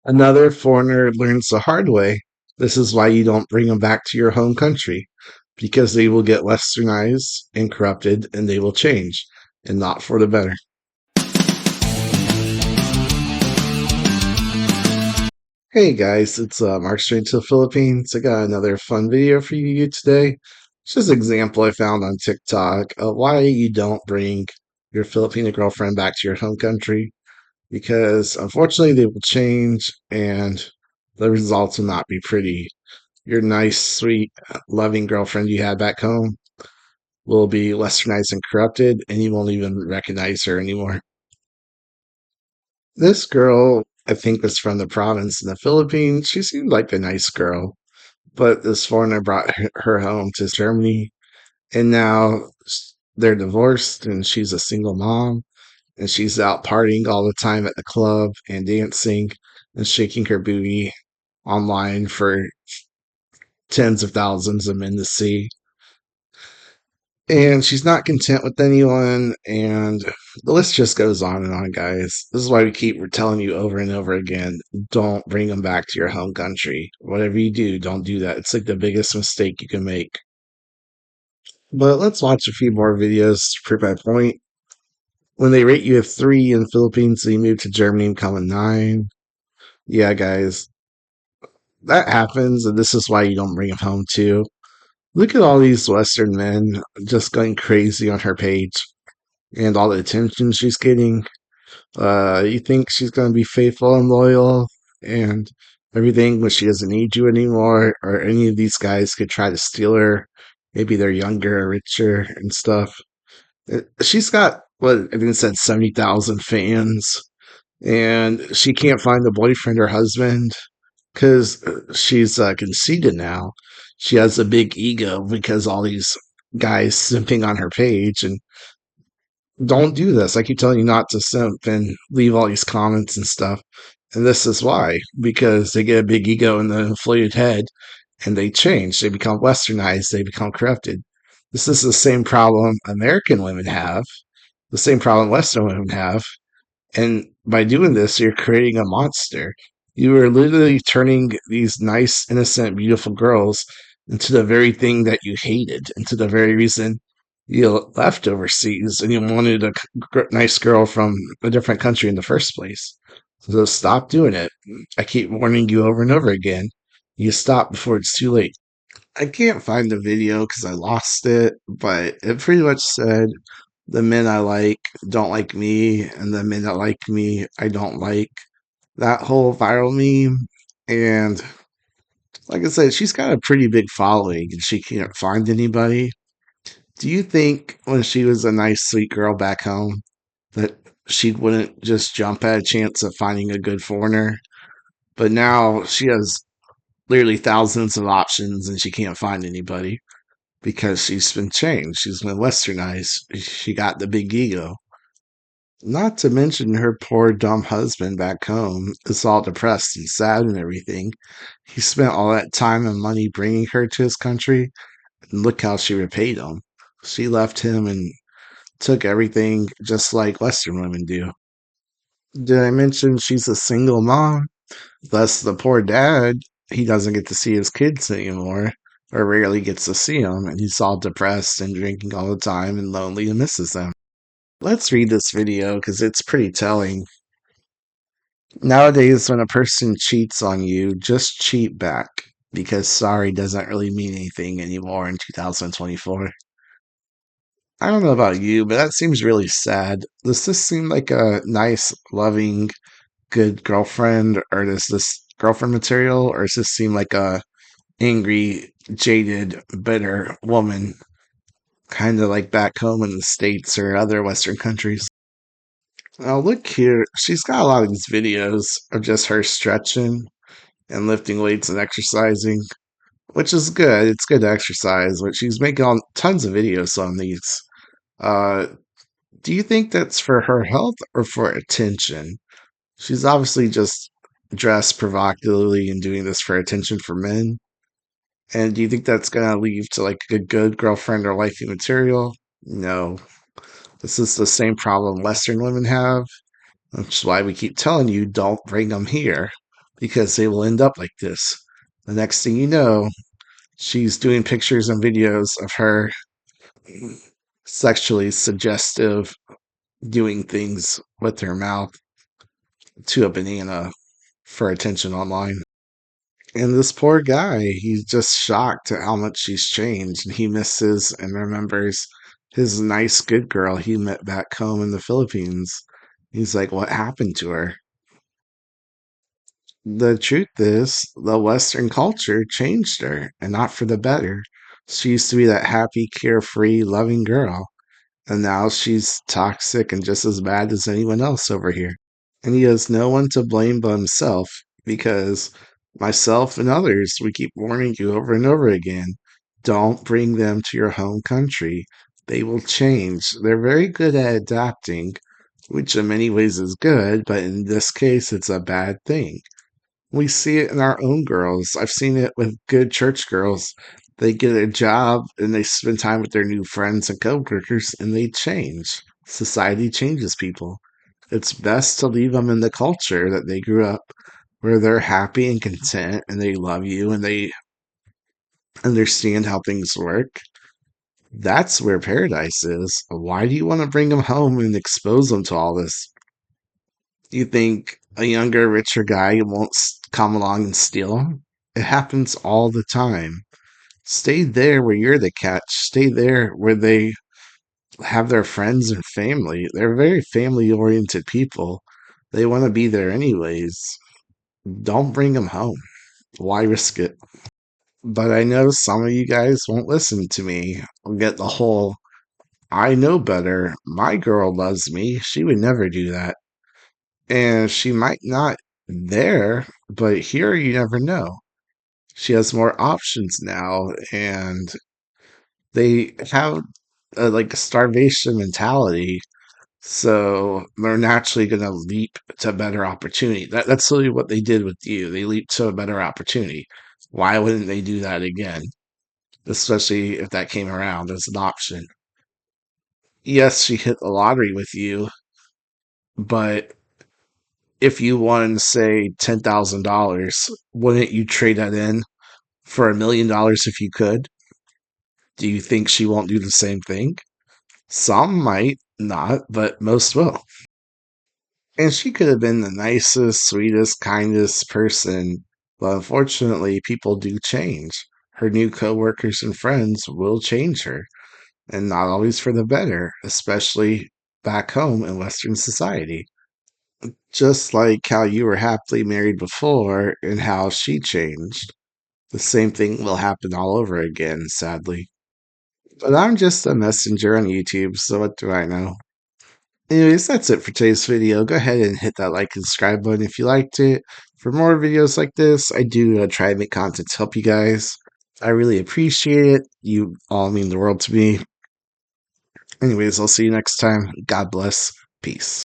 Another foreigner learns the hard way. This is why you don't bring them back to your home country, because they will get westernized and corrupted and they will change, and not for the better. Hey guys, it's Mark straight to the Philippines. I got another fun video for you today. It's just an example I found on TikTok of why you don't bring your Filipino girlfriend back to your home country, because unfortunately they will change and the results will not be pretty. Your nice, sweet, loving girlfriend you had back home will be westernized and corrupted, and you won't even recognize her anymore. This girl, I think, was from the province in the Philippines. She seemed like a nice girl, but this foreigner brought her home to Germany, and now they're divorced, and she's a single mom, and she's out partying all the time at the club and dancing and shaking her booty online for tens of thousands of men to see. And she's not content with anyone, and the list just goes on, guys. This is why we keep telling you over and over again, don't bring them back to your home country. Whatever you do, don't do that. It's like the biggest mistake you can make. But let's watch a few more videos to prove my point. When they rate you a 3 in the Philippines, so you move to Germany and become a 9. Yeah, guys, that happens, and this is why you don't bring them home too. Look at all these Western men just going crazy on her page and all the attention she's getting. You think she's going to be faithful and loyal and everything when she doesn't need you anymore, or any of these guys could try to steal her. Maybe they're younger or richer and stuff. She's got, what, I think it said 70,000 fans, and she can't find a boyfriend or husband because she's conceited now. She has a big ego because all these guys simping on her page, and don't do this. I keep telling you not to simp and leave all these comments and stuff. And this is why, because they get a big ego and the inflated head and they change. They become westernized, they become corrupted. This is the same problem American women have, the same problem Western women have. And by doing this, you're creating a monster. You are literally turning these nice, innocent, beautiful girls into the very thing that you hated, into the very reason you left overseas and you wanted a nice girl from a different country in the first place. So stop doing it. I keep warning you over and over again. You stop before it's too late. I can't find the video because I lost it, but it pretty much said the men I like don't like me, and the men that like me I don't like. That whole viral meme. And like I said, she's got a pretty big following and she can't find anybody. Do you think when she was a nice, sweet girl back home that she wouldn't just jump at a chance of finding a good foreigner? But now she has literally thousands of options and she can't find anybody because she's been changed. She's been westernized. She got the big ego. Not to mention her poor dumb husband back home is all depressed and sad and everything. He spent all that time and money bringing her to his country, and look how she repaid him. She left him and took everything just like Western women do. Did I mention she's a single mom? Thus, the poor dad, he doesn't get to see his kids anymore, or rarely gets to see them, and he's all depressed and drinking all the time and lonely and misses them. Let's read this video because it's pretty telling. Nowadays, when a person cheats on you, just cheat back because sorry doesn't really mean anything anymore in 2024. I don't know about you, but that seems really sad. Does this seem like a nice, loving, good girlfriend, or does this girlfriend material, or does this seem like a angry, jaded, bitter woman, kind of like back home in the States or other Western countries? Now look here, she's got a lot of these videos of just her stretching and lifting weights and exercising, which is good. It's good to exercise, but she's making tons of videos on these. Uh, do you think that's for her health or for attention? She's obviously just dressed provocatively and doing this for attention for men. And do you think that's gonna lead to like a good girlfriend or wifey material? No. This is the same problem Western women have, which is why we keep telling you don't bring them here. because they will end up like this. The next thing you know, she's doing pictures and videos of her sexually suggestive, doing things with her mouth to a banana for attention online. And this poor guy, he's just shocked at how much she's changed. And he misses and remembers his nice, good girl he met back home in the Philippines. He's like, what happened to her? The truth is, the Western culture changed her, and not for the better. She used to be that happy, carefree, loving girl, and now she's toxic and just as bad as anyone else over here. And he has no one to blame but himself because myself and others, we keep warning you over and over again, don't bring them to your home country. They will change. They're very good at adapting, which in many ways is good, but in this case, it's a bad thing. We see it in our own girls. I've seen it with good church girls. They get a job and they spend time with their new friends and coworkers and they change. Society changes people. It's best to leave them in the culture that they grew up where they're happy and content and they love you and they understand how things work. That's where paradise is. Why do you want to bring them home and expose them to all this? You think a younger, richer guy won't come along and steal them? It happens all the time. Stay there where you're the catch. Stay there where they have their friends and family. They're very family oriented people. They want to be there anyways. Don't bring them home. Why risk it? But I know some of you guys won't listen to me. I'll get the whole I know better. My girl loves me. She would never do that. And she might not there, but here you never know. She has more options now, and they have like a starvation mentality. So they're naturally going to leap to better opportunity. That's really what they did with you. They leaped to a better opportunity. Why wouldn't they do that again? Especially if that came around as an option. Yes, she hit the lottery with you, but if you won, say, $10,000, wouldn't you trade that in for $1 million if you could? Do you think she won't do the same thing? Some might not, but most will. And she could have been the nicest, sweetest, kindest person, but unfortunately, people do change. Her new coworkers and friends will change her, and not always for the better, especially back home in Western society. Just like how you were happily married before and how she changed. The same thing will happen all over again, sadly. But I'm just a messenger on YouTube, so what do I know? Anyways, that's it for today's video. Go ahead and hit that like and subscribe button if you liked it. For more videos like this, I do try to make content to help you guys. I really appreciate it. You all mean the world to me. Anyways, I'll see you next time. God bless. Peace.